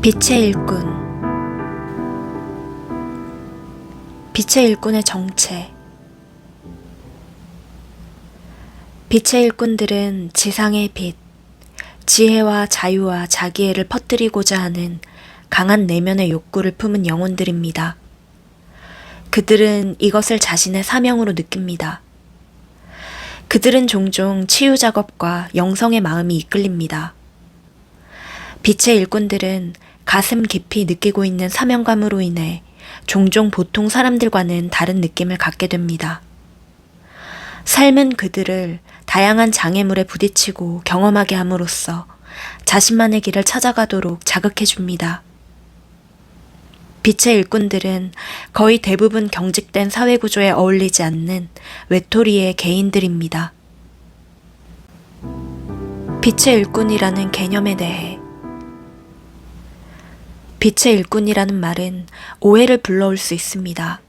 빛의 일꾼. 빛의 일꾼의 정체. 빛의 일꾼들은 지상의 빛, 지혜와 자유와 자기애를 퍼뜨리고자 하는 강한 내면의 욕구를 품은 영혼들입니다. 그들은 이것을 자신의 사명으로 느낍니다. 그들은 종종 치유 작업과 영성의 마음이 이끌립니다. 빛의 일꾼들은 가슴 깊이 느끼고 있는 사명감으로 인해 종종 보통 사람들과는 다른 느낌을 갖게 됩니다. 삶은 그들을 다양한 장애물에 부딪히고 경험하게 함으로써 자신만의 길을 찾아가도록 자극해 줍니다. 빛의 일꾼들은 거의 대부분 경직된 사회구조에 어울리지 않는 외톨이의 개인들입니다. 빛의 일꾼이라는 개념에 대해. 빛의 일꾼이라는 말은 오해를 불러올 수 있습니다.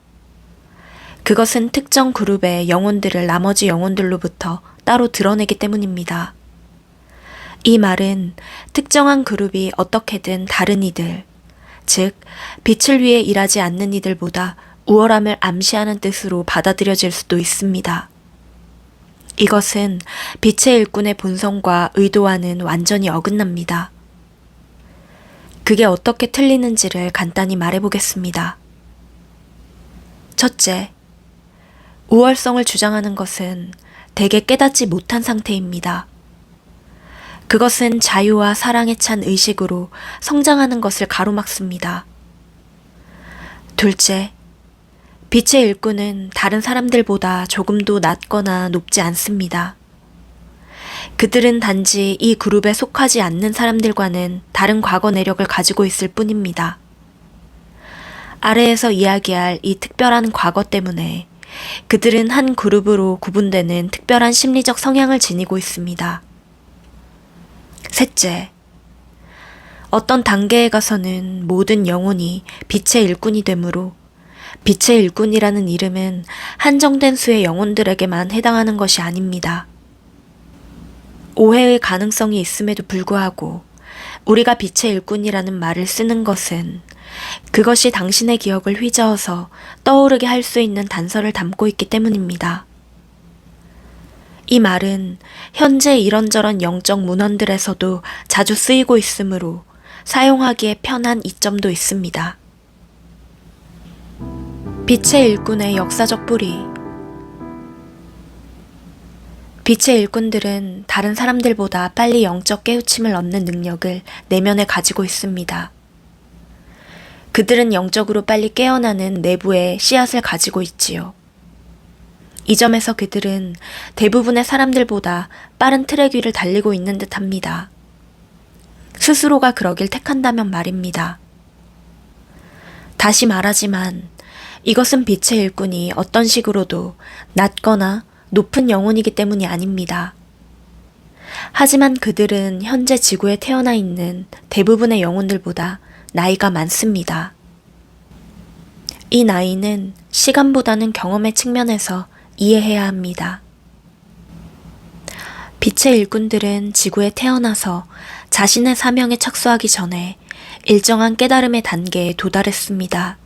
그것은 특정 그룹의 영혼들을 나머지 영혼들로부터 따로 드러내기 때문입니다. 이 말은 특정한 그룹이 어떻게든 다른 이들, 즉 빛을 위해 일하지 않는 이들보다 우월함을 암시하는 뜻으로 받아들여질 수도 있습니다. 이것은 빛의 일꾼의 본성과 의도와는 완전히 어긋납니다. 그게 어떻게 틀리는지를 간단히 말해보겠습니다. 첫째, 우월성을 주장하는 것은 대개 깨닫지 못한 상태입니다. 그것은 자유와 사랑에 찬 의식으로 성장하는 것을 가로막습니다. 둘째, 빛의 일꾼은 다른 사람들보다 조금도 낮거나 높지 않습니다. 그들은 단지 이 그룹에 속하지 않는 사람들과는 다른 과거 내력을 가지고 있을 뿐입니다. 아래에서 이야기할 이 특별한 과거 때문에 그들은 한 그룹으로 구분되는 특별한 심리적 성향을 지니고 있습니다. 셋째, 어떤 단계에 가서는 모든 영혼이 빛의 일꾼이 되므로 빛의 일꾼이라는 이름은 한정된 수의 영혼들에게만 해당하는 것이 아닙니다. 오해의 가능성이 있음에도 불구하고 우리가 빛의 일꾼이라는 말을 쓰는 것은 그것이 당신의 기억을 휘저어서 떠오르게 할 수 있는 단서를 담고 있기 때문입니다. 이 말은 현재 이런저런 영적 문헌들에서도 자주 쓰이고 있으므로 사용하기에 편한 이점도 있습니다. 빛의 일꾼의 역사적 뿌리. 빛의 일꾼들은 다른 사람들보다 빨리 영적 깨우침을 얻는 능력을 내면에 가지고 있습니다. 그들은 영적으로 빨리 깨어나는 내부의 씨앗을 가지고 있지요. 이 점에서 그들은 대부분의 사람들보다 빠른 트랙 위를 달리고 있는 듯합니다. 스스로가 그러길 택한다면 말입니다. 다시 말하지만 이것은 빛의 일꾼이 어떤 식으로도 낮거나 높은 영혼이기 때문이 아닙니다. 하지만 그들은 현재 지구에 태어나 있는 대부분의 영혼들보다 나이가 많습니다. 이 나이는 시간보다는 경험의 측면에서 이해해야 합니다. 빛의 일꾼들은 지구에 태어나서 자신의 사명에 착수하기 전에 일정한 깨달음의 단계에 도달했습니다.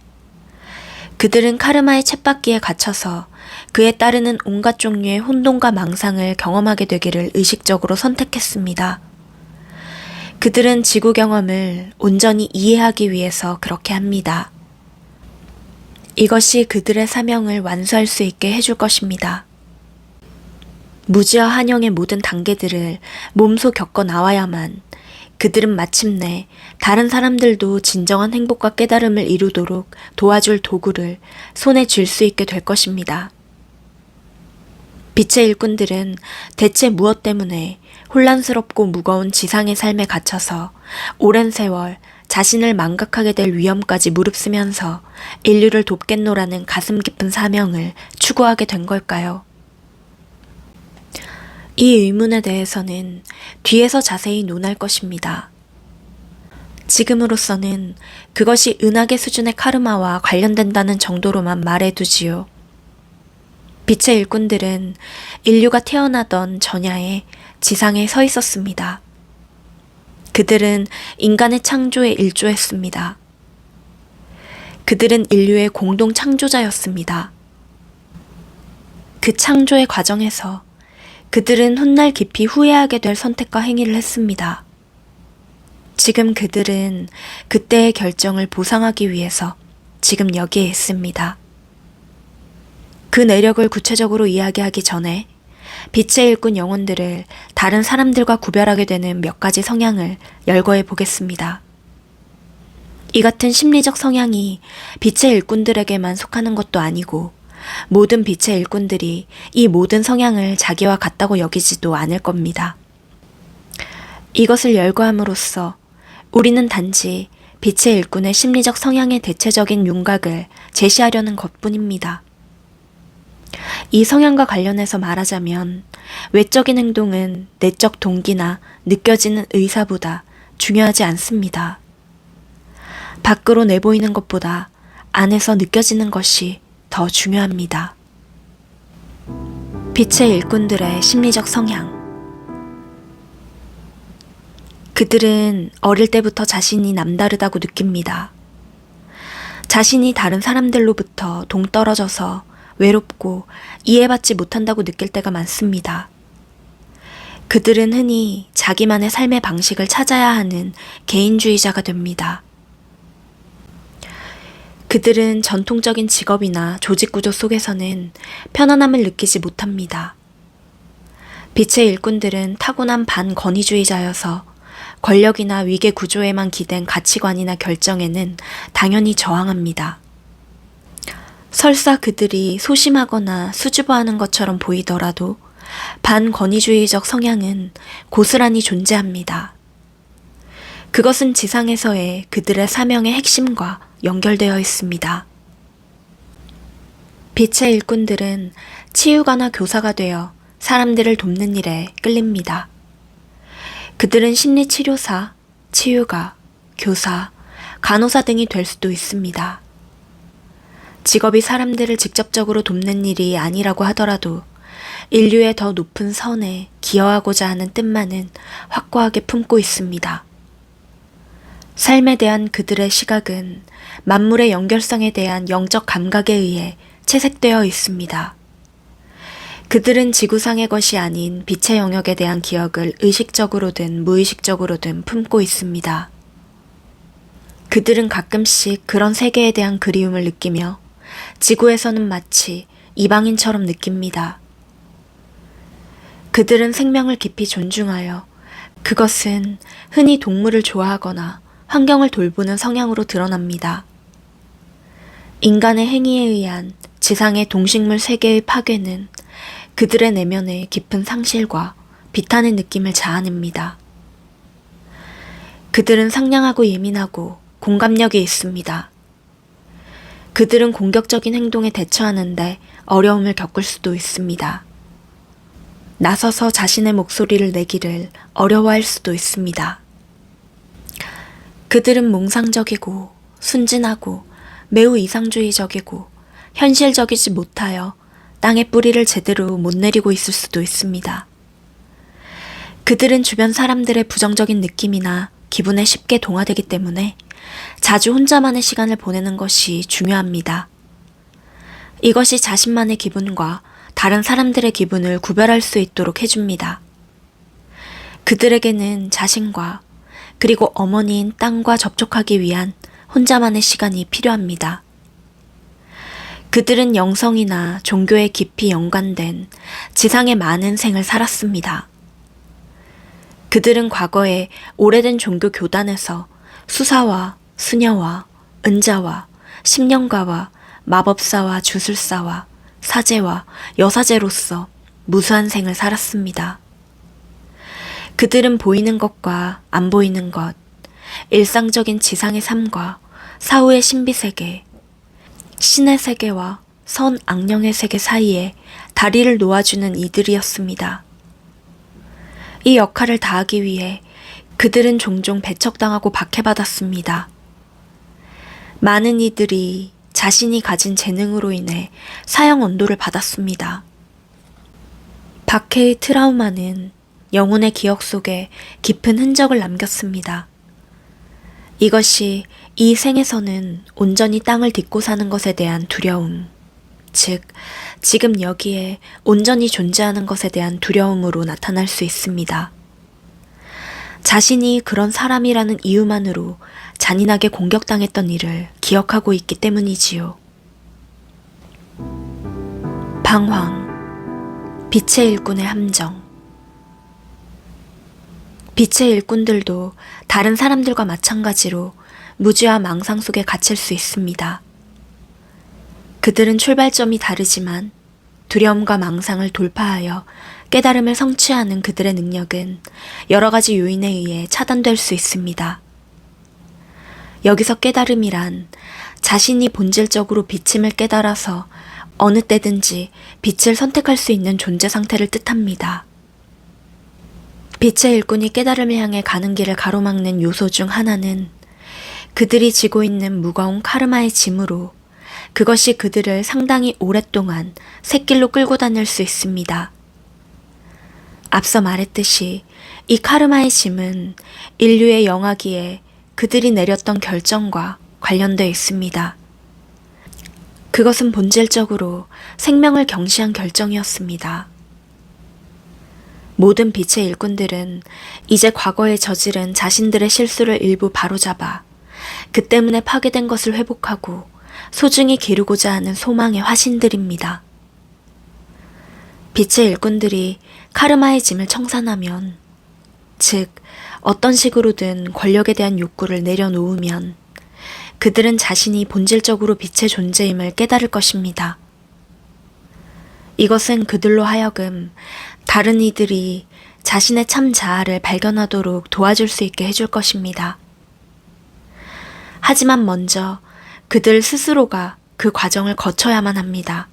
그들은 카르마의 쳇바퀴에 갇혀서 그에 따르는 온갖 종류의 혼돈과 망상을 경험하게 되기를 의식적으로 선택했습니다. 그들은 지구 경험을 온전히 이해하기 위해서 그렇게 합니다. 이것이 그들의 사명을 완수할 수 있게 해줄 것입니다. 무지와 한영의 모든 단계들을 몸소 겪어 나와야만 그들은 마침내 다른 사람들도 진정한 행복과 깨달음을 이루도록 도와줄 도구를 손에 쥘 수 있게 될 것입니다. 빛의 일꾼들은 대체 무엇 때문에 혼란스럽고 무거운 지상의 삶에 갇혀서 오랜 세월 자신을 망각하게 될 위험까지 무릅쓰면서 인류를 돕겠노라는 가슴 깊은 사명을 추구하게 된 걸까요? 이 의문에 대해서는 뒤에서 자세히 논할 것입니다. 지금으로서는 그것이 은하계 수준의 카르마와 관련된다는 정도로만 말해두지요. 빛의 일꾼들은 인류가 태어나던 전야에 지상에 서 있었습니다. 그들은 인간의 창조에 일조했습니다. 그들은 인류의 공동 창조자였습니다. 그 창조의 과정에서 그들은 훗날 깊이 후회하게 될 선택과 행위를 했습니다. 지금 그들은 그때의 결정을 보상하기 위해서 지금 여기에 있습니다. 그 내력을 구체적으로 이야기하기 전에 빛의 일꾼 영혼들을 다른 사람들과 구별하게 되는 몇 가지 성향을 열거해 보겠습니다. 이 같은 심리적 성향이 빛의 일꾼들에게만 속하는 것도 아니고 모든 빛의 일꾼들이 이 모든 성향을 자기와 같다고 여기지도 않을 겁니다. 이것을 열거함으로써 우리는 단지 빛의 일꾼의 심리적 성향의 대체적인 윤곽을 제시하려는 것뿐입니다. 이 성향과 관련해서 말하자면 외적인 행동은 내적 동기나 느껴지는 의사보다 중요하지 않습니다. 밖으로 내보이는 것보다 안에서 느껴지는 것이 더 중요합니다. 빛의 일꾼들의 심리적 성향. 그들은 어릴 때부터 자신이 남다르다고 느낍니다. 자신이 다른 사람들로부터 동떨어져서 외롭고 이해받지 못한다고 느낄 때가 많습니다. 그들은 흔히 자기만의 삶의 방식을 찾아야 하는 개인주의자가 됩니다. 그들은 전통적인 직업이나 조직구조 속에서는 편안함을 느끼지 못합니다. 빛의 일꾼들은 타고난 반권위주의자여서 권력이나 위계 구조에만 기댄 가치관이나 결정에는 당연히 저항합니다. 설사 그들이 소심하거나 수줍어하는 것처럼 보이더라도 반권위주의적 성향은 고스란히 존재합니다. 그것은 지상에서의 그들의 사명의 핵심과 연결되어 있습니다. 빛의 일꾼들은 치유가나 교사가 되어 사람들을 돕는 일에 끌립니다. 그들은 심리치료사, 치유가, 교사, 간호사 등이 될 수도 있습니다. 직업이 사람들을 직접적으로 돕는 일이 아니라고 하더라도 인류의 더 높은 선에 기여하고자 하는 뜻만은 확고하게 품고 있습니다. 삶에 대한 그들의 시각은 만물의 연결성에 대한 영적 감각에 의해 채색되어 있습니다. 그들은 지구상의 것이 아닌 빛의 영역에 대한 기억을 의식적으로든 무의식적으로든 품고 있습니다. 그들은 가끔씩 그런 세계에 대한 그리움을 느끼며 지구에서는 마치 이방인처럼 느낍니다. 그들은 생명을 깊이 존중하여 그것은 흔히 동물을 좋아하거나 환경을 돌보는 성향으로 드러납니다. 인간의 행위에 의한 지상의 동식물 세계의 파괴는 그들의 내면의 깊은 상실과 비탄의 느낌을 자아냅니다. 그들은 상냥하고 예민하고 공감력이 있습니다. 그들은 공격적인 행동에 대처하는데 어려움을 겪을 수도 있습니다. 나서서 자신의 목소리를 내기를 어려워할 수도 있습니다. 그들은 몽상적이고 순진하고 매우 이상주의적이고 현실적이지 못하여 땅의 뿌리를 제대로 못 내리고 있을 수도 있습니다. 그들은 주변 사람들의 부정적인 느낌이나 기분에 쉽게 동화되기 때문에 자주 혼자만의 시간을 보내는 것이 중요합니다. 이것이 자신만의 기분과 다른 사람들의 기분을 구별할 수 있도록 해줍니다. 그들에게는 자신과 그리고 어머니인 땅과 접촉하기 위한 혼자만의 시간이 필요합니다. 그들은 영성이나 종교에 깊이 연관된 지상의 많은 생을 살았습니다. 그들은 과거에 오래된 종교 교단에서 수사와 수녀와 은자와 심령가와 마법사와 주술사와 사제와 여사제로서 무수한 생을 살았습니다. 그들은 보이는 것과 안 보이는 것, 일상적인 지상의 삶과 사후의 신비세계, 신의 세계와 선 악령의 세계 사이에 다리를 놓아주는 이들이었습니다. 이 역할을 다하기 위해 그들은 종종 배척당하고 박해받았습니다. 많은 이들이 자신이 가진 재능으로 인해 사형 언도를 받았습니다. 박해의 트라우마는 영혼의 기억 속에 깊은 흔적을 남겼습니다. 이것이 이 생에서는 온전히 땅을 딛고 사는 것에 대한 두려움, 즉, 지금 여기에 온전히 존재하는 것에 대한 두려움으로 나타날 수 있습니다. 자신이 그런 사람이라는 이유만으로 잔인하게 공격당했던 일을 기억하고 있기 때문이지요. 방황, 빛의 일꾼의 함정. 빛의 일꾼들도 다른 사람들과 마찬가지로 무지와 망상 속에 갇힐 수 있습니다. 그들은 출발점이 다르지만 두려움과 망상을 돌파하여 깨달음을 성취하는 그들의 능력은 여러 가지 요인에 의해 차단될 수 있습니다. 여기서 깨달음이란 자신이 본질적으로 비침을 깨달아서 어느 때든지 빛을 선택할 수 있는 존재 상태를 뜻합니다. 빛의 일꾼이 깨달음을 향해 가는 길을 가로막는 요소 중 하나는 그들이 지고 있는 무거운 카르마의 짐으로 그것이 그들을 상당히 오랫동안 샛길로 끌고 다닐 수 있습니다. 앞서 말했듯이 이 카르마의 짐은 인류의 영하기에 그들이 내렸던 결정과 관련되어 있습니다. 그것은 본질적으로 생명을 경시한 결정이었습니다. 모든 빛의 일꾼들은 이제 과거에 저지른 자신들의 실수를 일부 바로잡아 그 때문에 파괴된 것을 회복하고 소중히 기르고자 하는 소망의 화신들입니다. 빛의 일꾼들이 카르마의 짐을 청산하면, 즉 어떤 식으로든 권력에 대한 욕구를 내려놓으면 그들은 자신이 본질적으로 빛의 존재임을 깨달을 것입니다. 이것은 그들로 하여금 다른 이들이 자신의 참 자아를 발견하도록 도와줄 수 있게 해줄 것입니다. 하지만 먼저 그들 스스로가 그 과정을 거쳐야만 합니다.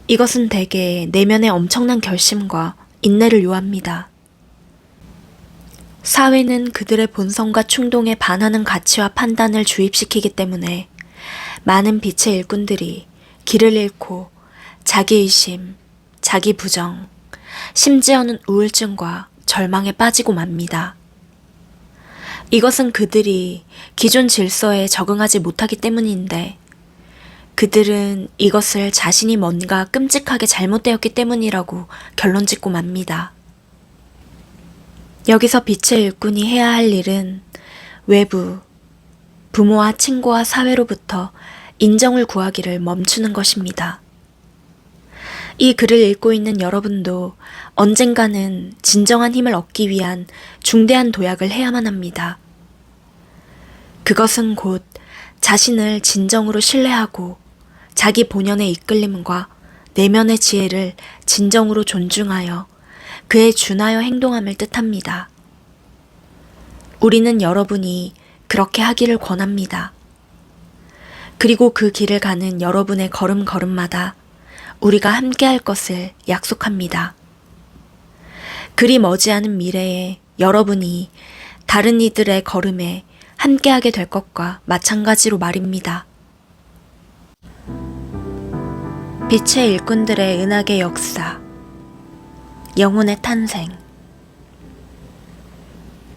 이것은 대개 내면의 엄청난 결심과 인내를 요합니다. 사회는 그들의 본성과 충동에 반하는 가치와 판단을 주입시키기 때문에 많은 빛의 일꾼들이 길을 잃고 자기의심, 자기 부정, 심지어는 우울증과 절망에 빠지고 맙니다. 이것은 그들이 기존 질서에 적응하지 못하기 때문인데 그들은 이것을 자신이 뭔가 끔찍하게 잘못되었기 때문이라고 결론 짓고 맙니다. 여기서 빛의 일꾼이 해야 할 일은 외부, 부모와 친구와 사회로부터 인정을 구하기를 멈추는 것입니다. 이 글을 읽고 있는 여러분도 언젠가는 진정한 힘을 얻기 위한 중대한 도약을 해야만 합니다. 그것은 곧 자신을 진정으로 신뢰하고 자기 본연의 이끌림과 내면의 지혜를 진정으로 존중하여 그에 준하여 행동함을 뜻합니다. 우리는 여러분이 그렇게 하기를 권합니다. 그리고 그 길을 가는 여러분의 걸음걸음마다 우리가 함께할 것을 약속합니다. 그리 머지않은 미래에 여러분이 다른 이들의 걸음에 함께하게 될 것과 마찬가지로 말입니다. 빛의 일꾼들의 은하계 역사, 영혼의 탄생.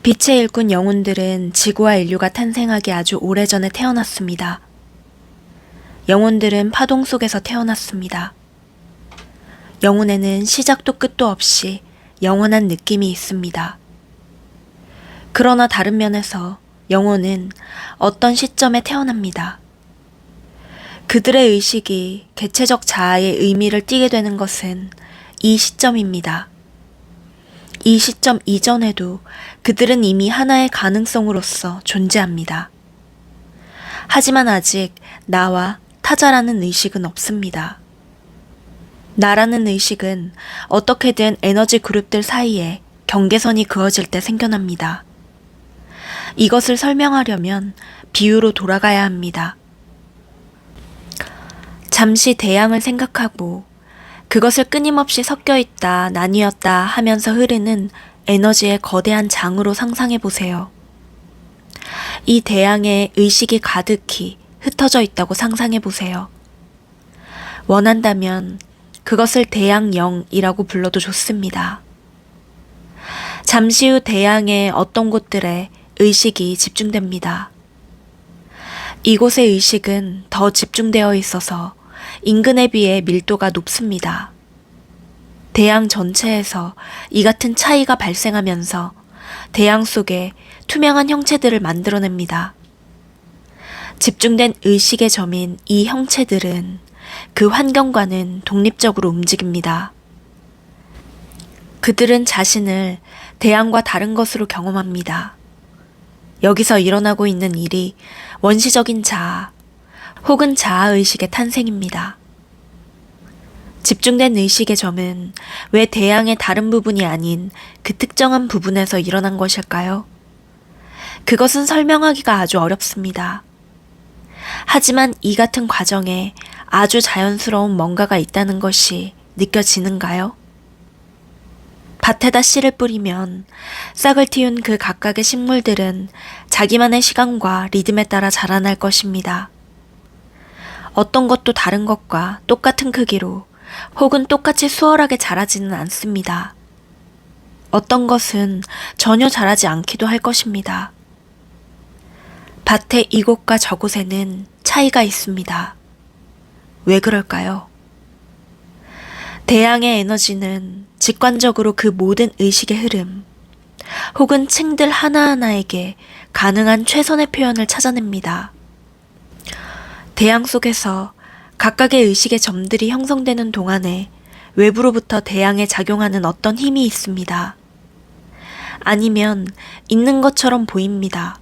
빛의 일꾼 영혼들은 지구와 인류가 탄생하기 아주 오래전에 태어났습니다. 영혼들은 파동 속에서 태어났습니다. 영혼에는 시작도 끝도 없이 영원한 느낌이 있습니다. 그러나 다른 면에서 영혼은 어떤 시점에 태어납니다. 그들의 의식이 개체적 자아의 의미를 띠게 되는 것은 이 시점입니다. 이 시점 이전에도 그들은 이미 하나의 가능성으로서 존재합니다. 하지만 아직 나와 타자라는 의식은 없습니다. 나라는 의식은 어떻게든 에너지 그룹들 사이에 경계선이 그어질 때 생겨납니다. 이것을 설명하려면 비유로 돌아가야 합니다. 잠시 대양을 생각하고 그것을 끊임없이 섞여 있다, 나뉘었다 하면서 흐르는 에너지의 거대한 장으로 상상해 보세요. 이 대양에 의식이 가득히 흩어져 있다고 상상해 보세요. 원한다면 그것을 대양영이라고 불러도 좋습니다. 잠시 후 대양의 어떤 곳들에 의식이 집중됩니다. 이곳의 의식은 더 집중되어 있어서 인근에 비해 밀도가 높습니다. 대양 전체에서 이 같은 차이가 발생하면서 대양 속에 투명한 형체들을 만들어냅니다. 집중된 의식의 점인 이 형체들은 그 환경과는 독립적으로 움직입니다. 그들은 자신을 대양과 다른 것으로 경험합니다. 여기서 일어나고 있는 일이 원시적인 자아 혹은 자아의식의 탄생입니다. 집중된 의식의 점은 왜 대양의 다른 부분이 아닌 그 특정한 부분에서 일어난 것일까요? 그것은 설명하기가 아주 어렵습니다. 하지만 이 같은 과정에 아주 자연스러운 뭔가가 있다는 것이 느껴지는가요? 밭에다 씨를 뿌리면 싹을 틔운 그 각각의 식물들은 자기만의 시간과 리듬에 따라 자라날 것입니다. 어떤 것도 다른 것과 똑같은 크기로 혹은 똑같이 수월하게 자라지는 않습니다. 어떤 것은 전혀 자라지 않기도 할 것입니다. 밭의 이곳과 저곳에는 차이가 있습니다. 왜 그럴까요? 대양의 에너지는 직관적으로 그 모든 의식의 흐름 혹은 층들 하나하나에게 가능한 최선의 표현을 찾아냅니다. 대양 속에서 각각의 의식의 점들이 형성되는 동안에 외부로부터 대양에 작용하는 어떤 힘이 있습니다. 아니면 있는 것처럼 보입니다.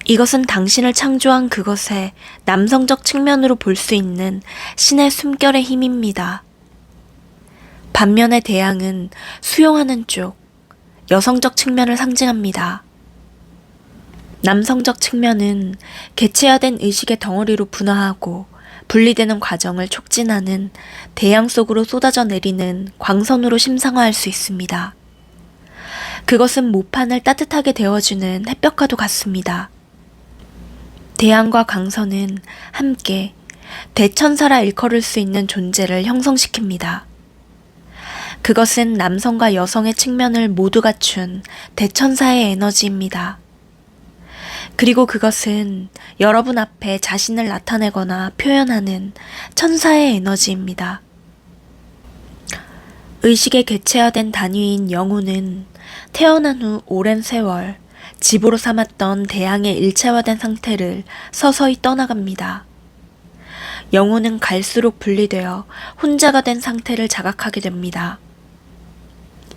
이것은 당신을 창조한 그것의 남성적 측면으로 볼 수 있는 신의 숨결의 힘입니다. 반면에 대양은 수용하는 쪽, 여성적 측면을 상징합니다. 남성적 측면은 개체화된 의식의 덩어리로 분화하고 분리되는 과정을 촉진하는 대양 속으로 쏟아져 내리는 광선으로 심상화할 수 있습니다. 그것은 모판을 따뜻하게 데워주는 햇볕과도 같습니다. 대양과 광선은 함께 대천사라 일컬을 수 있는 존재를 형성시킵니다. 그것은 남성과 여성의 측면을 모두 갖춘 대천사의 에너지입니다. 그리고 그것은 여러분 앞에 자신을 나타내거나 표현하는 천사의 에너지입니다. 의식의 개체화된 단위인 영혼은 태어난 후 오랜 세월 집으로 삼았던 대양의 일체화된 상태를 서서히 떠나갑니다. 영혼은 갈수록 분리되어 혼자가 된 상태를 자각하게 됩니다.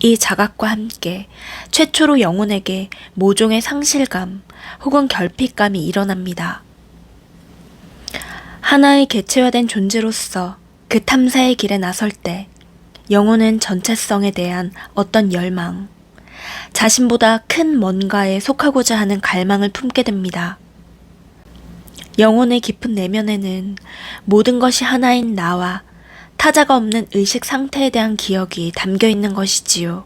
이 자각과 함께 최초로 영혼에게 모종의 상실감 혹은 결핍감이 일어납니다. 하나의 개체화된 존재로서 그 탐사의 길에 나설 때 영혼은 전체성에 대한 어떤 열망, 자신보다 큰 뭔가에 속하고자 하는 갈망을 품게 됩니다. 영혼의 깊은 내면에는 모든 것이 하나인 나와 타자가 없는 의식 상태에 대한 기억이 담겨 있는 것이지요.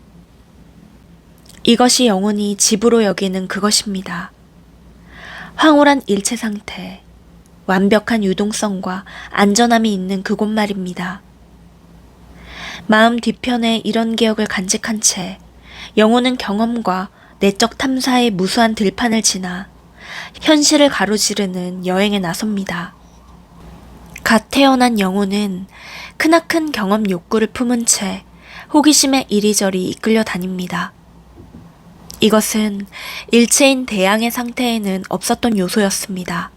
이것이 영혼이 집으로 여기는 그것입니다. 황홀한 일체 상태, 완벽한 유동성과 안전함이 있는 그곳 말입니다. 마음 뒤편에 이런 기억을 간직한 채 영혼은 경험과 내적 탐사의 무수한 들판을 지나 현실을 가로지르는 여행에 나섭니다. 갓 태어난 영혼은 크나큰 경험 욕구를 품은 채 호기심에 이리저리 이끌려 다닙니다. 이것은 일체인 대양의 상태에는 없었던 요소였습니다.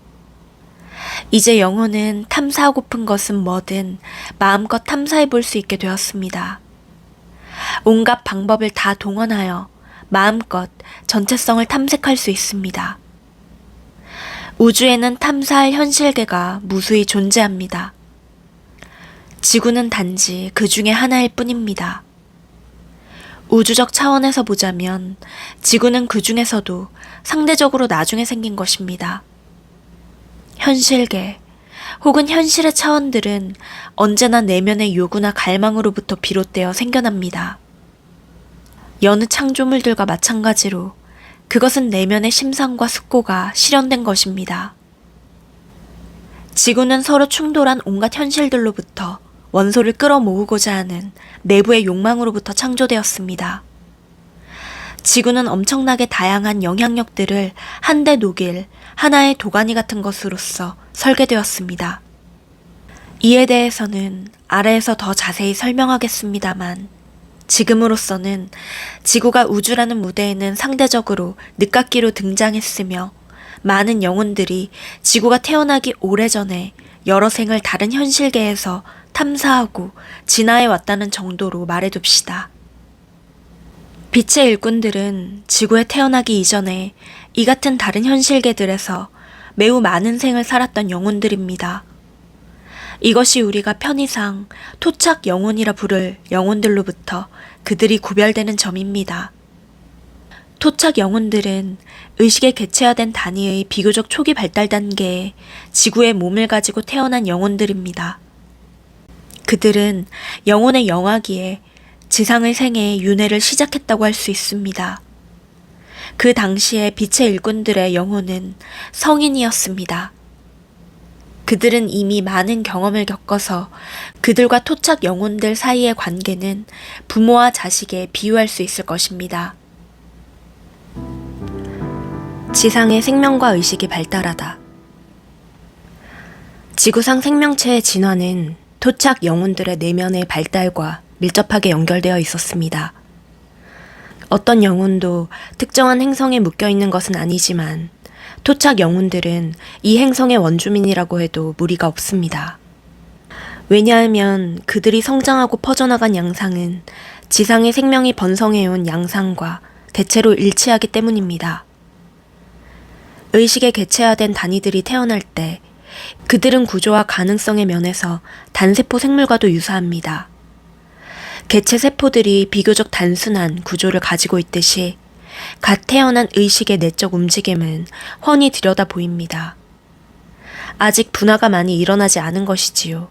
이제 영혼은 탐사하고픈 것은 뭐든 마음껏 탐사해 볼 수 있게 되었습니다. 온갖 방법을 다 동원하여 마음껏 전체성을 탐색할 수 있습니다. 우주에는 탐사할 현실계가 무수히 존재합니다. 지구는 단지 그 중에 하나일 뿐입니다. 우주적 차원에서 보자면 지구는 그 중에서도 상대적으로 나중에 생긴 것입니다. 현실계 혹은 현실의 차원들은 언제나 내면의 요구나 갈망으로부터 비롯되어 생겨납니다. 여느 창조물들과 마찬가지로 그것은 내면의 심상과 숙고가 실현된 것입니다. 지구는 서로 충돌한 온갖 현실들로부터 원소를 끌어모으고자 하는 내부의 욕망으로부터 창조되었습니다. 지구는 엄청나게 다양한 영향력들을 한데 녹일 하나의 도가니 같은 것으로서 설계되었습니다. 이에 대해서는 아래에서 더 자세히 설명하겠습니다만, 지금으로서는 지구가 우주라는 무대에는 상대적으로 늦깎이로 등장했으며, 많은 영혼들이 지구가 태어나기 오래전에 여러 생을 다른 현실계에서 탐사하고 진화해 왔다는 정도로 말해둡시다. 빛의 일꾼들은 지구에 태어나기 이전에 이 같은 다른 현실계들에서 매우 많은 생을 살았던 영혼들입니다. 이것이 우리가 편의상 토착 영혼이라 부를 영혼들로부터 그들이 구별되는 점입니다. 토착 영혼들은 의식에 개체화된 단위의 비교적 초기 발달 단계에 지구의 몸을 가지고 태어난 영혼들입니다. 그들은 영혼의 영화기에 지상의 생애의 윤회를 시작했다고 할 수 있습니다. 그 당시에 빛의 일꾼들의 영혼은 성인이었습니다. 그들은 이미 많은 경험을 겪어서 그들과 토착 영혼들 사이의 관계는 부모와 자식에 비유할 수 있을 것입니다. 지상의 생명과 의식이 발달하다. 지구상 생명체의 진화는 토착 영혼들의 내면의 발달과 밀접하게 연결되어 있었습니다. 어떤 영혼도 특정한 행성에 묶여 있는 것은 아니지만 토착 영혼들은 이 행성의 원주민이라고 해도 무리가 없습니다. 왜냐하면 그들이 성장하고 퍼져나간 양상은 지상의 생명이 번성해온 양상과 대체로 일치하기 때문입니다. 의식에 개체화된 단위들이 태어날 때 그들은 구조와 가능성의 면에서 단세포 생물과도 유사합니다. 개체 세포들이 비교적 단순한 구조를 가지고 있듯이 갓 태어난 의식의 내적 움직임은 훤히 들여다 보입니다. 아직 분화가 많이 일어나지 않은 것이지요.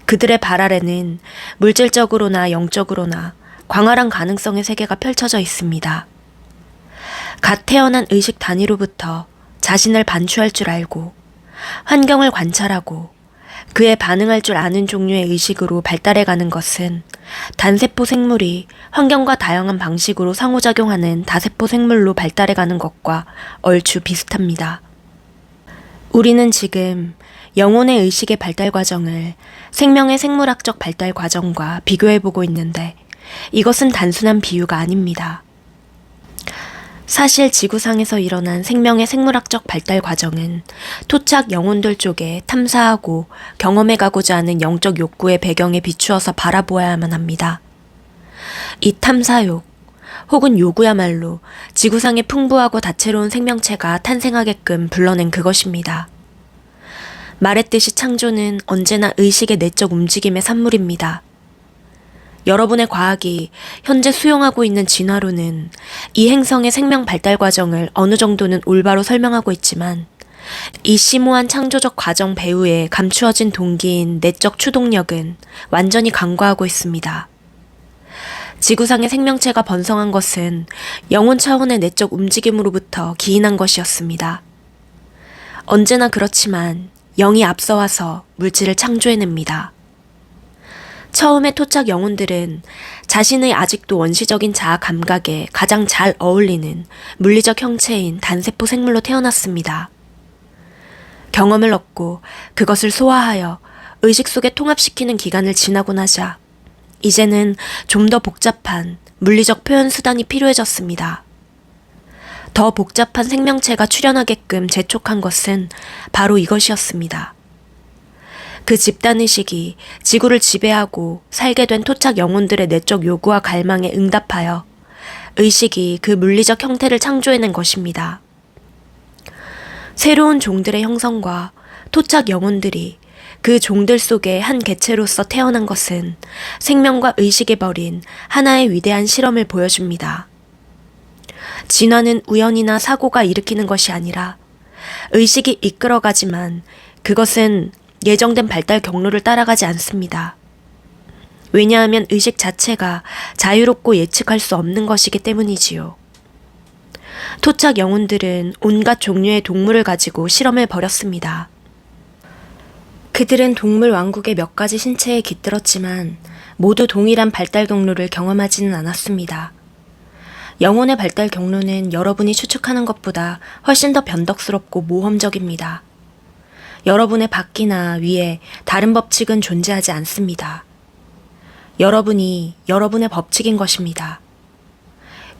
그들의 발 아래는 물질적으로나 영적으로나 광활한 가능성의 세계가 펼쳐져 있습니다. 갓 태어난 의식 단위로부터 자신을 반추할 줄 알고 환경을 관찰하고 그에 반응할 줄 아는 종류의 의식으로 발달해가는 것은 단세포 생물이 환경과 다양한 방식으로 상호작용하는 다세포 생물로 발달해가는 것과 얼추 비슷합니다. 우리는 지금 영혼의 의식의 발달 과정을 생명의 생물학적 발달 과정과 비교해보고 있는데 이것은 단순한 비유가 아닙니다. 사실 지구상에서 일어난 생명의 생물학적 발달 과정은 토착 영혼들 쪽에 탐사하고 경험해가고자 하는 영적 욕구의 배경에 비추어서 바라보아야만 합니다. 이 탐사욕 혹은 요구야말로 지구상의 풍부하고 다채로운 생명체가 탄생하게끔 불러낸 그것입니다. 말했듯이 창조는 언제나 의식의 내적 움직임의 산물입니다. 여러분의 과학이 현재 수용하고 있는 진화론은 이 행성의 생명 발달 과정을 어느 정도는 올바로 설명하고 있지만 이 심오한 창조적 과정 배후에 감추어진 동기인 내적 추동력은 완전히 간과하고 있습니다. 지구상의 생명체가 번성한 것은 영혼 차원의 내적 움직임으로부터 기인한 것이었습니다. 언제나 그렇지만 영이 앞서와서 물질을 창조해냅니다. 처음에 토착 영혼들은 자신의 아직도 원시적인 자아 감각에 가장 잘 어울리는 물리적 형체인 단세포 생물로 태어났습니다. 경험을 얻고 그것을 소화하여 의식 속에 통합시키는 기간을 지나고 나자 이제는 좀 더 복잡한 물리적 표현 수단이 필요해졌습니다. 더 복잡한 생명체가 출현하게끔 재촉한 것은 바로 이것이었습니다. 그 집단의식이 지구를 지배하고 살게 된 토착 영혼들의 내적 요구와 갈망에 응답하여 의식이 그 물리적 형태를 창조해낸 것입니다. 새로운 종들의 형성과 토착 영혼들이 그 종들 속의 한 개체로서 태어난 것은 생명과 의식에 벌인 하나의 위대한 실험을 보여줍니다. 진화는 우연이나 사고가 일으키는 것이 아니라 의식이 이끌어가지만 그것은 예정된 발달 경로를 따라가지 않습니다. 왜냐하면 의식 자체가 자유롭고 예측할 수 없는 것이기 때문이지요. 토착 영혼들은 온갖 종류의 동물을 가지고 실험을 벌였습니다. 그들은 동물 왕국의 몇 가지 신체에 깃들었지만 모두 동일한 발달 경로를 경험하지는 않았습니다. 영혼의 발달 경로는 여러분이 추측하는 것보다 훨씬 더 변덕스럽고 모험적입니다. 여러분의 밖이나 위에 다른 법칙은 존재하지 않습니다. 여러분이 여러분의 법칙인 것입니다.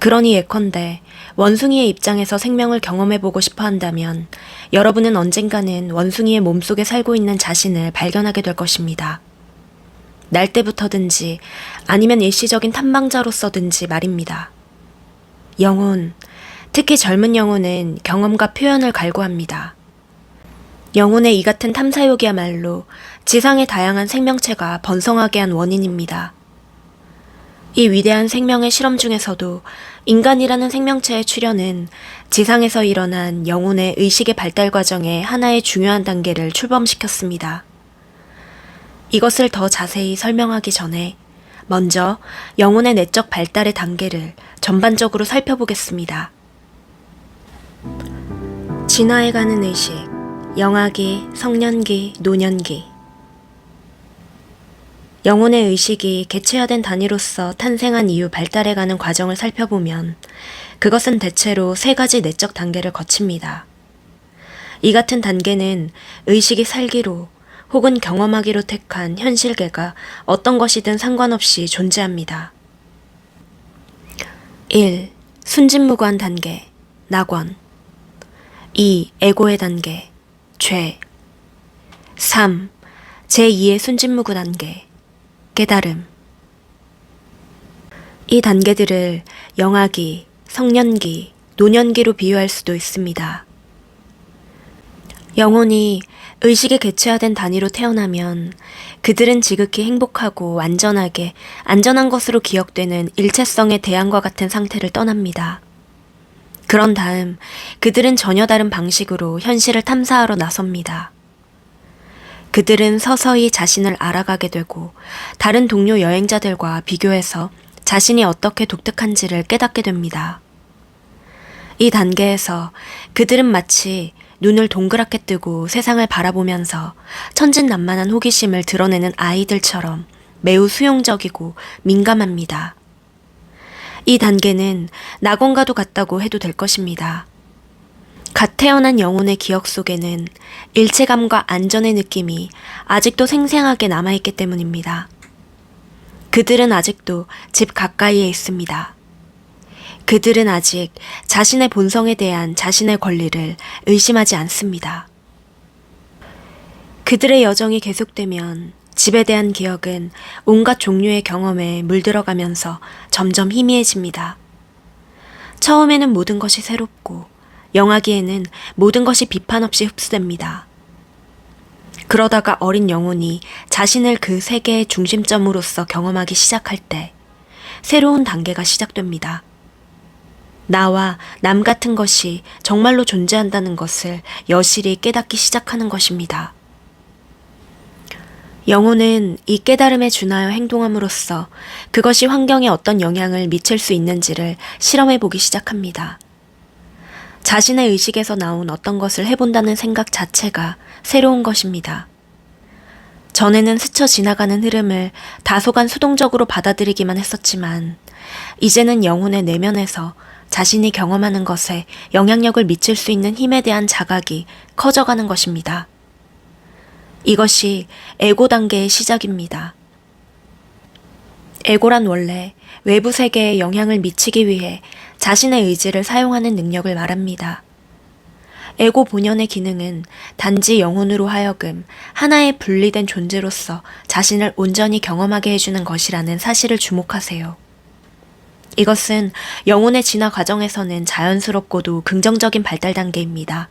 그러니 예컨대 원숭이의 입장에서 생명을 경험해보고 싶어 한다면 여러분은 언젠가는 원숭이의 몸속에 살고 있는 자신을 발견하게 될 것입니다. 날 때부터든지 아니면 일시적인 탐방자로서든지 말입니다. 영혼, 특히 젊은 영혼은 경험과 표현을 갈구합니다. 영혼의 이 같은 탐사욕이야말로 지상의 다양한 생명체가 번성하게 한 원인입니다. 이 위대한 생명의 실험 중에서도 인간이라는 생명체의 출현은 지상에서 일어난 영혼의 의식의 발달 과정의 하나의 중요한 단계를 출범시켰습니다. 이것을 더 자세히 설명하기 전에 먼저 영혼의 내적 발달의 단계를 전반적으로 살펴보겠습니다. 진화해가는 의식, 영아기, 성년기, 노년기. 영혼의 의식이 개체화된 단위로서 탄생한 이후 발달해가는 과정을 살펴보면 그것은 대체로 세 가지 내적 단계를 거칩니다. 이 같은 단계는 의식이 살기로 혹은 경험하기로 택한 현실계가 어떤 것이든 상관없이 존재합니다. 1. 순진무구한 단계, 낙원. 2. 애고의 단계, 죄. 3. 제2의 순진무구 단계, 깨달음. 이 단계들을 영아기, 성년기, 노년기로 비유할 수도 있습니다. 영혼이 의식의 개체화된 단위로 태어나면 그들은 지극히 행복하고 안전하게 안전한 것으로 기억되는 일체성의 대안과 같은 상태를 떠납니다. 그런 다음 그들은 전혀 다른 방식으로 현실을 탐사하러 나섭니다. 그들은 서서히 자신을 알아가게 되고 다른 동료 여행자들과 비교해서 자신이 어떻게 독특한지를 깨닫게 됩니다. 이 단계에서 그들은 마치 눈을 동그랗게 뜨고 세상을 바라보면서 천진난만한 호기심을 드러내는 아이들처럼 매우 수용적이고 민감합니다. 이 단계는 낙원과도 같다고 해도 될 것입니다. 갓 태어난 영혼의 기억 속에는 일체감과 안전의 느낌이 아직도 생생하게 남아있기 때문입니다. 그들은 아직도 집 가까이에 있습니다. 그들은 아직 자신의 본성에 대한 자신의 권리를 의심하지 않습니다. 그들의 여정이 계속되면 집에 대한 기억은 온갖 종류의 경험에 물들어가면서 점점 희미해집니다. 처음에는 모든 것이 새롭고 영아기에는 모든 것이 비판 없이 흡수됩니다. 그러다가 어린 영혼이 자신을 그 세계의 중심점으로서 경험하기 시작할 때 새로운 단계가 시작됩니다. 나와 남 같은 것이 정말로 존재한다는 것을 여실히 깨닫기 시작하는 것입니다. 영혼은 이 깨달음에 준하여 행동함으로써 그것이 환경에 어떤 영향을 미칠 수 있는지를 실험해 보기 시작합니다. 자신의 의식에서 나온 어떤 것을 해본다는 생각 자체가 새로운 것입니다. 전에는 스쳐 지나가는 흐름을 다소간 수동적으로 받아들이기만 했었지만 이제는 영혼의 내면에서 자신이 경험하는 것에 영향력을 미칠 수 있는 힘에 대한 자각이 커져가는 것입니다. 이것이 에고 단계의 시작입니다. 에고란 원래 외부 세계에 영향을 미치기 위해 자신의 의지를 사용하는 능력을 말합니다. 에고 본연의 기능은 단지 영혼으로 하여금 하나의 분리된 존재로서 자신을 온전히 경험하게 해주는 것이라는 사실을 주목하세요. 이것은 영혼의 진화 과정에서는 자연스럽고도 긍정적인 발달 단계입니다.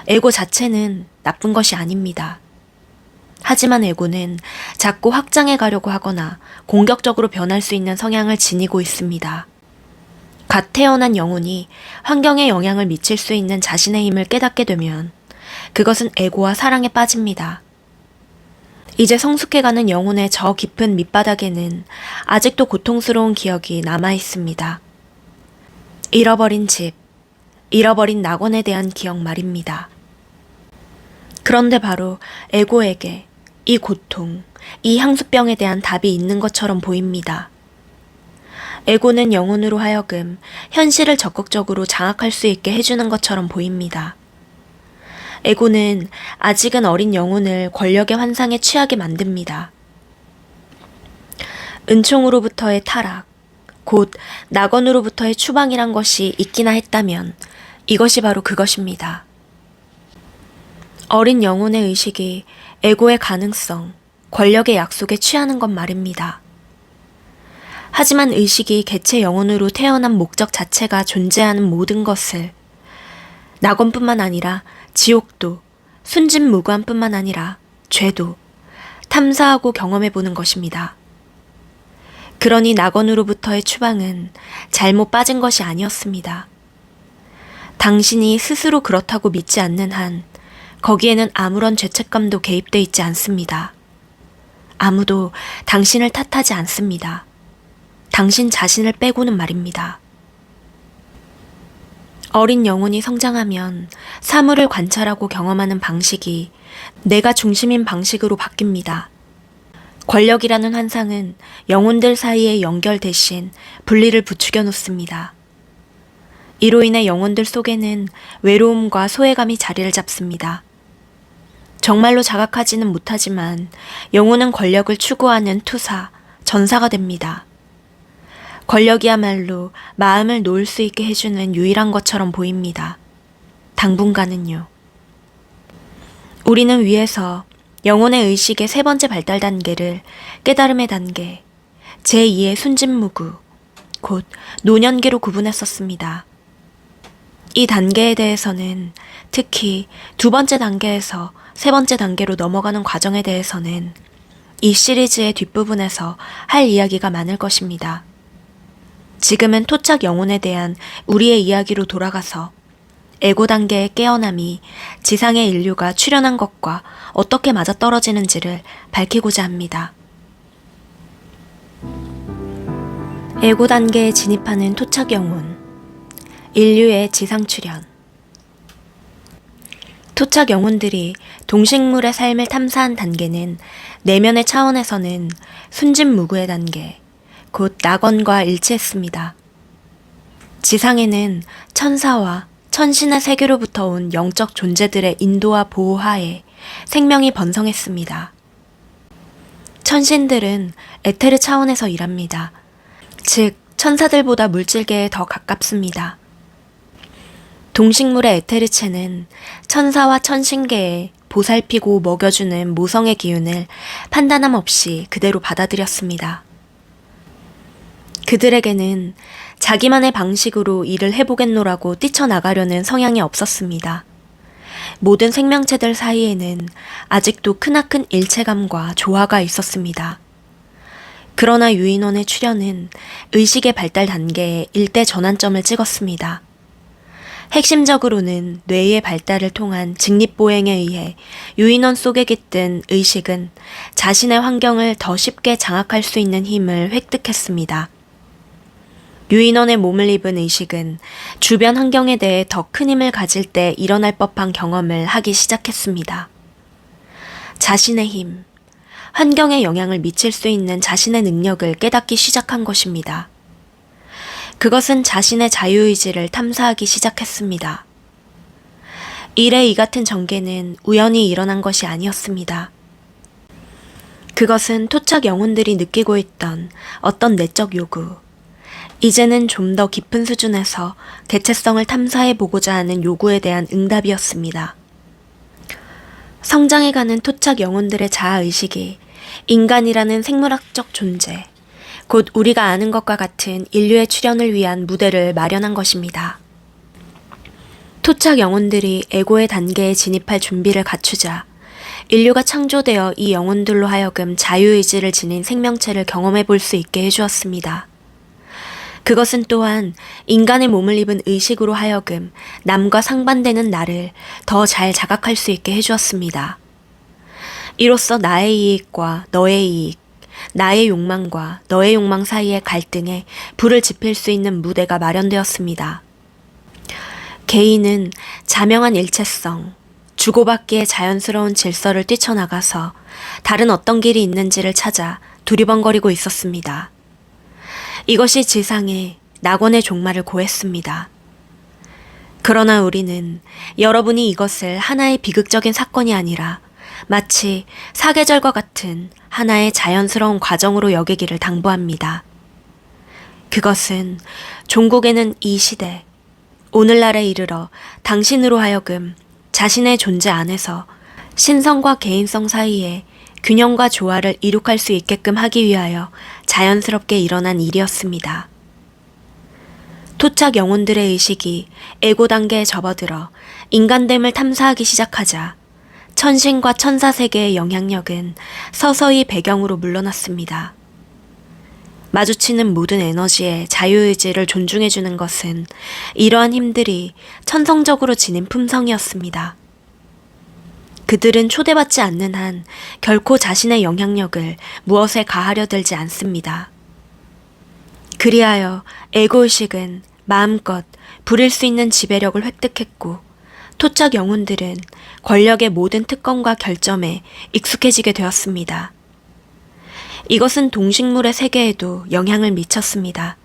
에고 자체는 나쁜 것이 아닙니다. 하지만 에고는 자꾸 확장해 가려고 하거나 공격적으로 변할 수 있는 성향을 지니고 있습니다. 갓 태어난 영혼이 환경에 영향을 미칠 수 있는 자신의 힘을 깨닫게 되면 그것은 에고와 사랑에 빠집니다. 이제 성숙해가는 영혼의 저 깊은 밑바닥에는 아직도 고통스러운 기억이 남아 있습니다. 잃어버린 집, 잃어버린 낙원에 대한 기억 말입니다. 그런데 바로 에고에게 이 고통, 이 향수병에 대한 답이 있는 것처럼 보입니다. 에고는 영혼으로 하여금 현실을 적극적으로 장악할 수 있게 해주는 것처럼 보입니다. 에고는 아직은 어린 영혼을 권력의 환상에 취하게 만듭니다. 은총으로부터의 타락, 곧 낙원으로부터의 추방이란 것이 있기나 했다면 이것이 바로 그것입니다. 어린 영혼의 의식이 에고의 가능성, 권력의 약속에 취하는 것 말입니다. 하지만 의식이 개체 영혼으로 태어난 목적 자체가 존재하는 모든 것을 낙원뿐만 아니라 지옥도, 순진무구함뿐만 아니라 죄도 탐사하고 경험해보는 것입니다. 그러니 낙원으로부터의 추방은 잘못 빠진 것이 아니었습니다. 당신이 스스로 그렇다고 믿지 않는 한 거기에는 아무런 죄책감도 개입돼 있지 않습니다. 아무도 당신을 탓하지 않습니다. 당신 자신을 빼고는 말입니다. 어린 영혼이 성장하면 사물을 관찰하고 경험하는 방식이 내가 중심인 방식으로 바뀝니다. 권력이라는 환상은 영혼들 사이의 연결 대신 분리를 부추겨 놓습니다. 이로 인해 영혼들 속에는 외로움과 소외감이 자리를 잡습니다. 정말로 자각하지는 못하지만 영혼은 권력을 추구하는 투사, 전사가 됩니다. 권력이야말로 마음을 놓을 수 있게 해주는 유일한 것처럼 보입니다. 당분간은요. 우리는 위에서 영혼의 의식의 세 번째 발달 단계를 깨달음의 단계, 제2의 순진무구, 곧 노년기로 구분했었습니다. 이 단계에 대해서는 특히 두 번째 단계에서 세 번째 단계로 넘어가는 과정에 대해서는 이 시리즈의 뒷부분에서 할 이야기가 많을 것입니다. 지금은 토착 영혼에 대한 우리의 이야기로 돌아가서 에고 단계의 깨어남이 지상의 인류가 출현한 것과 어떻게 맞아떨어지는지를 밝히고자 합니다. 에고 단계에 진입하는 토착 영혼, 인류의 지상 출현. 토착 영혼들이 동식물의 삶을 탐사한 단계는 내면의 차원에서는 순진무구의 단계, 곧 낙원과 일치했습니다. 지상에는 천사와 천신의 세계로부터 온 영적 존재들의 인도와 보호하에 생명이 번성했습니다. 천신들은 에테르 차원에서 일합니다. 즉, 천사들보다 물질계에 더 가깝습니다. 동식물의 에테르체는 천사와 천신계에 보살피고 먹여주는 모성의 기운을 판단함 없이 그대로 받아들였습니다. 그들에게는 자기만의 방식으로 일을 해보겠노라고 뛰쳐나가려는 성향이 없었습니다. 모든 생명체들 사이에는 아직도 크나큰 일체감과 조화가 있었습니다. 그러나 유인원의 출현은 의식의 발달 단계에 일대 전환점을 찍었습니다. 핵심적으로는 뇌의 발달을 통한 직립보행에 의해 유인원 속에 깃든 의식은 자신의 환경을 더 쉽게 장악할 수 있는 힘을 획득했습니다. 유인원의 몸을 입은 의식은 주변 환경에 대해 더 큰 힘을 가질 때 일어날 법한 경험을 하기 시작했습니다. 자신의 힘, 환경에 영향을 미칠 수 있는 자신의 능력을 깨닫기 시작한 것입니다. 그것은 자신의 자유의지를 탐사하기 시작했습니다. 이래 이 같은 전개는 우연히 일어난 것이 아니었습니다. 그것은 토착 영혼들이 느끼고 있던 어떤 내적 요구, 이제는 좀 더 깊은 수준에서 개체성을 탐사해보고자 하는 요구에 대한 응답이었습니다. 성장해가는 토착 영혼들의 자아의식이 인간이라는 생물학적 존재, 곧 우리가 아는 것과 같은 인류의 출현을 위한 무대를 마련한 것입니다. 토착 영혼들이 에고의 단계에 진입할 준비를 갖추자 인류가 창조되어 이 영혼들로 하여금 자유의지를 지닌 생명체를 경험해 볼 수 있게 해주었습니다. 그것은 또한 인간의 몸을 입은 의식으로 하여금 남과 상반되는 나를 더 잘 자각할 수 있게 해주었습니다. 이로써 나의 이익과 너의 이익, 나의 욕망과 너의 욕망 사이의 갈등에 불을 지필 수 있는 무대가 마련되었습니다. 개인은 자명한 일체성, 주고받기의 자연스러운 질서를 뛰쳐나가서 다른 어떤 길이 있는지를 찾아 두리번거리고 있었습니다. 이것이 지상에 낙원의 종말을 고했습니다. 그러나 우리는 여러분이 이것을 하나의 비극적인 사건이 아니라 마치 사계절과 같은 하나의 자연스러운 과정으로 여기기를 당부합니다. 그것은 종국에는 이 시대, 오늘날에 이르러 당신으로 하여금 자신의 존재 안에서 신성과 개인성 사이에 균형과 조화를 이룩할 수 있게끔 하기 위하여 자연스럽게 일어난 일이었습니다. 토착 영혼들의 의식이 에고 단계에 접어들어 인간됨을 탐사하기 시작하자 천신과 천사 세계의 영향력은 서서히 배경으로 물러났습니다. 마주치는 모든 에너지의 자유의지를 존중해주는 것은 이러한 힘들이 천성적으로 지닌 품성이었습니다. 그들은 초대받지 않는 한 결코 자신의 영향력을 무엇에 가하려 들지 않습니다. 그리하여 에고의식은 마음껏 부릴 수 있는 지배력을 획득했고 토착 영혼들은 권력의 모든 특권과 결점에 익숙해지게 되었습니다. 이것은 동식물의 세계에도 영향을 미쳤습니다.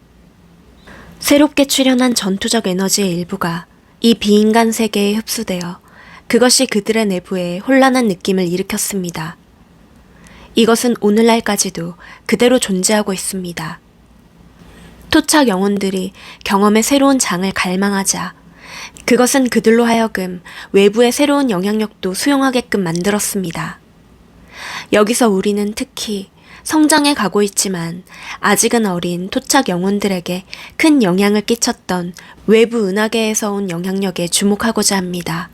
새롭게 출현한 전투적 에너지의 일부가 이 비인간 세계에 흡수되어 그것이 그들의 내부에 혼란한 느낌을 일으켰습니다. 이것은 오늘날까지도 그대로 존재하고 있습니다. 토착 영혼들이 경험의 새로운 장을 갈망하자 그것은 그들로 하여금 외부의 새로운 영향력도 수용하게끔 만들었습니다. 여기서 우리는 특히 성장해 가고 있지만 아직은 어린 토착 영혼들에게 큰 영향을 끼쳤던 외부 은하계에서 온 영향력에 주목하고자 합니다.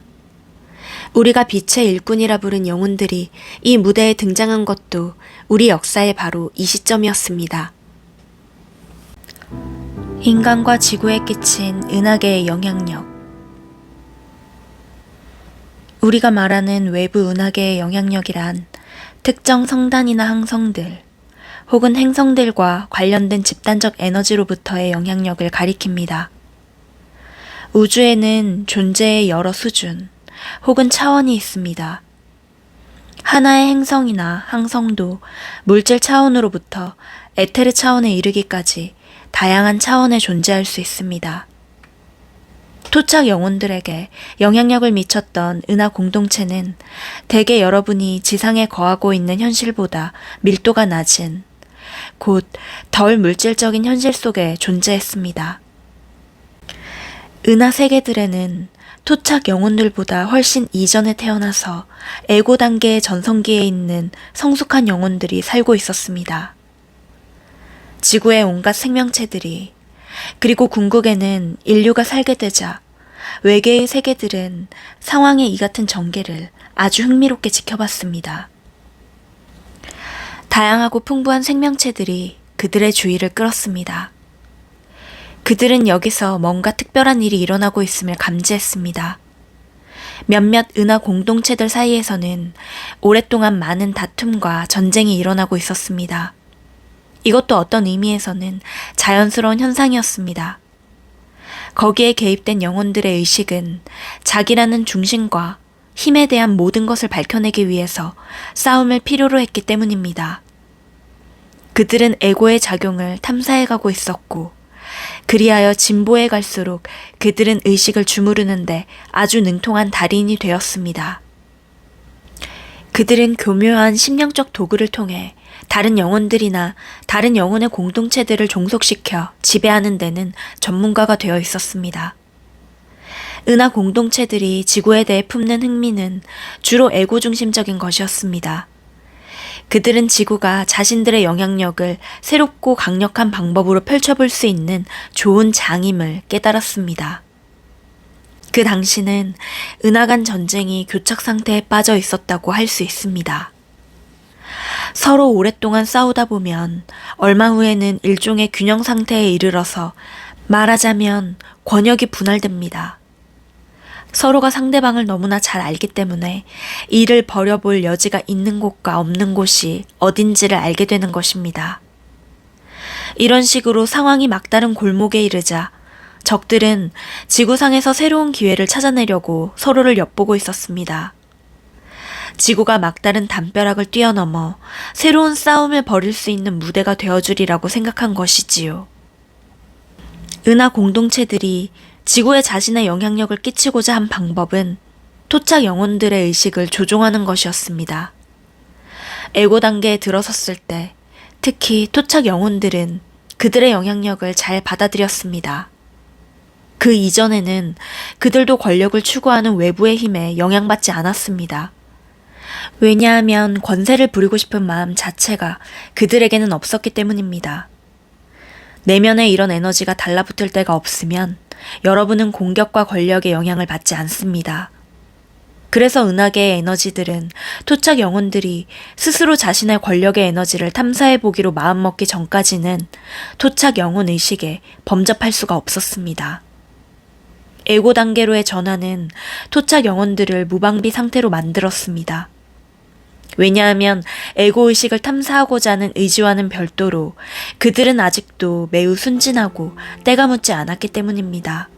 우리가 빛의 일꾼이라 부른 영혼들이 이 무대에 등장한 것도 우리 역사의 바로 이 시점이었습니다. 인간과 지구에 끼친 은하계의 영향력. 우리가 말하는 외부 은하계의 영향력이란 특정 성단이나 항성들 혹은 행성들과 관련된 집단적 에너지로부터의 영향력을 가리킵니다. 우주에는 존재의 여러 수준 혹은 차원이 있습니다. 하나의 행성이나 항성도 물질 차원으로부터 에테르 차원에 이르기까지 다양한 차원에 존재할 수 있습니다. 토착 영혼들에게 영향력을 미쳤던 은하 공동체는 대개 여러분이 지상에 거하고 있는 현실보다 밀도가 낮은 곧 덜 물질적인 현실 속에 존재했습니다. 은하 세계들에는 토착 영혼들보다 훨씬 이전에 태어나서 에고 단계의 전성기에 있는 성숙한 영혼들이 살고 있었습니다. 지구의 온갖 생명체들이 그리고 궁극에는 인류가 살게 되자 외계의 세계들은 상황의 이 같은 전개를 아주 흥미롭게 지켜봤습니다. 다양하고 풍부한 생명체들이 그들의 주의를 끌었습니다. 그들은 여기서 뭔가 특별한 일이 일어나고 있음을 감지했습니다. 몇몇 은하 공동체들 사이에서는 오랫동안 많은 다툼과 전쟁이 일어나고 있었습니다. 이것도 어떤 의미에서는 자연스러운 현상이었습니다. 거기에 개입된 영혼들의 의식은 자기라는 중심과 힘에 대한 모든 것을 밝혀내기 위해서 싸움을 필요로 했기 때문입니다. 그들은 에고의 작용을 탐사해가고 있었고 그리하여 진보해 갈수록 그들은 의식을 주무르는데 아주 능통한 달인이 되었습니다. 그들은 교묘한 심령적 도구를 통해 다른 영혼들이나 다른 영혼의 공동체들을 종속시켜 지배하는 데는 전문가가 되어 있었습니다. 은하 공동체들이 지구에 대해 품는 흥미는 주로 에고 중심적인 것이었습니다. 그들은 지구가 자신들의 영향력을 새롭고 강력한 방법으로 펼쳐볼 수 있는 좋은 장임을 깨달았습니다. 그 당시는 은하 간 전쟁이 교착 상태에 빠져 있었다고 할 수 있습니다. 서로 오랫동안 싸우다 보면 얼마 후에는 일종의 균형 상태에 이르러서 말하자면 권역이 분할됩니다. 서로가 상대방을 너무나 잘 알기 때문에 이를 버려볼 여지가 있는 곳과 없는 곳이 어딘지를 알게 되는 것입니다. 이런 식으로 상황이 막다른 골목에 이르자 적들은 지구상에서 새로운 기회를 찾아내려고 서로를 엿보고 있었습니다. 지구가 막다른 담벼락을 뛰어넘어 새로운 싸움을 벌일 수 있는 무대가 되어주리라고 생각한 것이지요. 은하 공동체들이 지구에 자신의 영향력을 끼치고자 한 방법은 토착 영혼들의 의식을 조종하는 것이었습니다. 에고 단계에 들어섰을 때 특히 토착 영혼들은 그들의 영향력을 잘 받아들였습니다. 그 이전에는 그들도 권력을 추구하는 외부의 힘에 영향받지 않았습니다. 왜냐하면 권세를 부리고 싶은 마음 자체가 그들에게는 없었기 때문입니다. 내면에 이런 에너지가 달라붙을 때가 없으면 여러분은 공격과 권력의 영향을 받지 않습니다. 그래서 은하계의 에너지들은 토착 영혼들이 스스로 자신의 권력의 에너지를 탐사해 보기로 마음먹기 전까지는 토착 영혼 의식에 범접할 수가 없었습니다. 에고 단계로의 전환은 토착 영혼들을 무방비 상태로 만들었습니다. 왜냐하면 에고 의식을 탐사하고자 하는 의지와는 별도로 그들은 아직도 매우 순진하고 때가 묻지 않았기 때문입니다.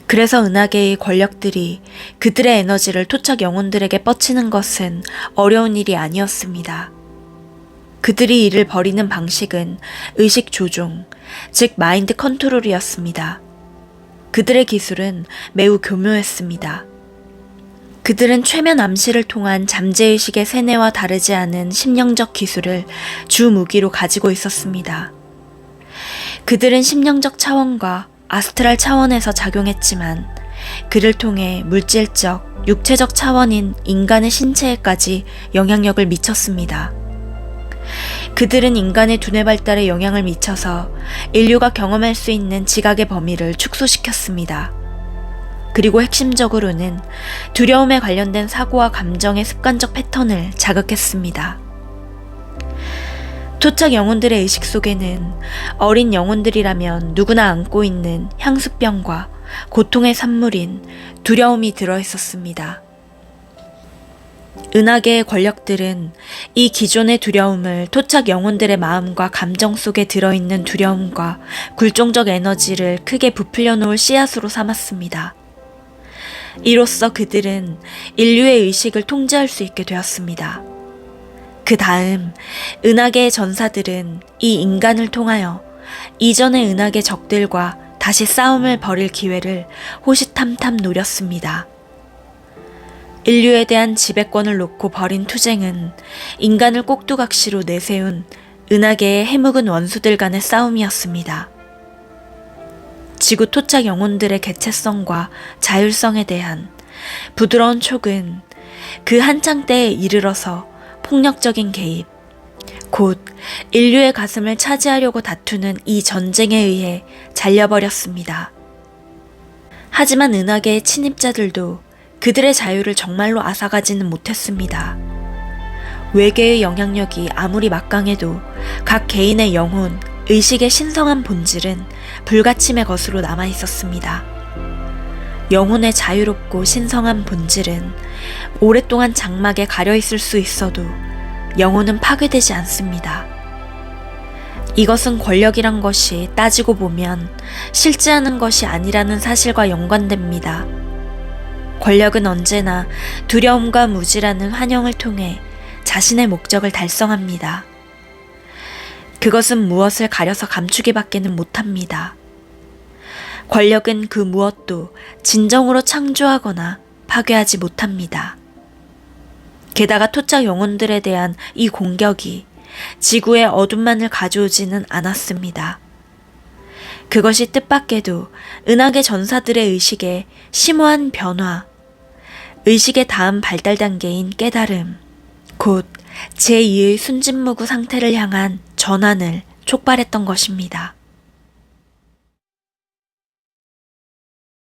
그래서 은하계의 권력들이 그들의 에너지를 토착 영혼들에게 뻗치는 것은 어려운 일이 아니었습니다. 그들이 이를 벌이는 방식은 의식 조종, 즉 마인드 컨트롤이었습니다. 그들의 기술은 매우 교묘했습니다. 그들은 최면 암시를 통한 잠재의식의 세뇌와 다르지 않은 심령적 기술을 주 무기로 가지고 있었습니다. 그들은 심령적 차원과 아스트랄 차원에서 작용했지만 그를 통해 물질적, 육체적 차원인 인간의 신체에까지 영향력을 미쳤습니다. 그들은 인간의 두뇌 발달에 영향을 미쳐서 인류가 경험할 수 있는 지각의 범위를 축소시켰습니다. 그리고 핵심적으로는 두려움에 관련된 사고와 감정의 습관적 패턴을 자극했습니다. 토착 영혼들의 의식 속에는 어린 영혼들이라면 누구나 안고 있는 향수병과 고통의 산물인 두려움이 들어있었습니다. 은하계의 권력들은 이 기존의 두려움을 토착 영혼들의 마음과 감정 속에 들어있는 두려움과 굴종적 에너지를 크게 부풀려 놓을 씨앗으로 삼았습니다. 이로써 그들은 인류의 의식을 통제할 수 있게 되었습니다. 그 다음 은하계의 전사들은 이 인간을 통하여 이전의 은하계 적들과 다시 싸움을 벌일 기회를 호시탐탐 노렸습니다. 인류에 대한 지배권을 놓고 벌인 투쟁은 인간을 꼭두각시로 내세운 은하계의 해묵은 원수들 간의 싸움이었습니다. 지구 토착 영혼들의 개체성과 자율성에 대한 부드러운 촉은 그 한창 때에 이르러서 폭력적인 개입, 곧 인류의 가슴을 차지하려고 다투는 이 전쟁에 의해 잘려버렸습니다. 하지만 은하계의 침입자들도 그들의 자유를 정말로 앗아가지는 못했습니다. 외계의 영향력이 아무리 막강해도 각 개인의 영혼, 의식의 신성한 본질은 불가침의 것으로 남아있었습니다. 영혼의 자유롭고 신성한 본질은 오랫동안 장막에 가려있을 수 있어도 영혼은 파괴되지 않습니다. 이것은 권력이란 것이 따지고 보면 실제하는 것이 아니라는 사실과 연관됩니다. 권력은 언제나 두려움과 무지라는 환영을 통해 자신의 목적을 달성합니다. 그것은 무엇을 가려서 감추기밖에는 못합니다. 권력은 그 무엇도 진정으로 창조하거나 파괴하지 못합니다. 게다가 토착 영혼들에 대한 이 공격이 지구의 어둠만을 가져오지는 않았습니다. 그것이 뜻밖에도 은하계 전사들의 의식에 심오한 변화, 의식의 다음 발달 단계인 깨달음, 곧 제2의 순진무구 상태를 향한 전환을 촉발했던 것입니다.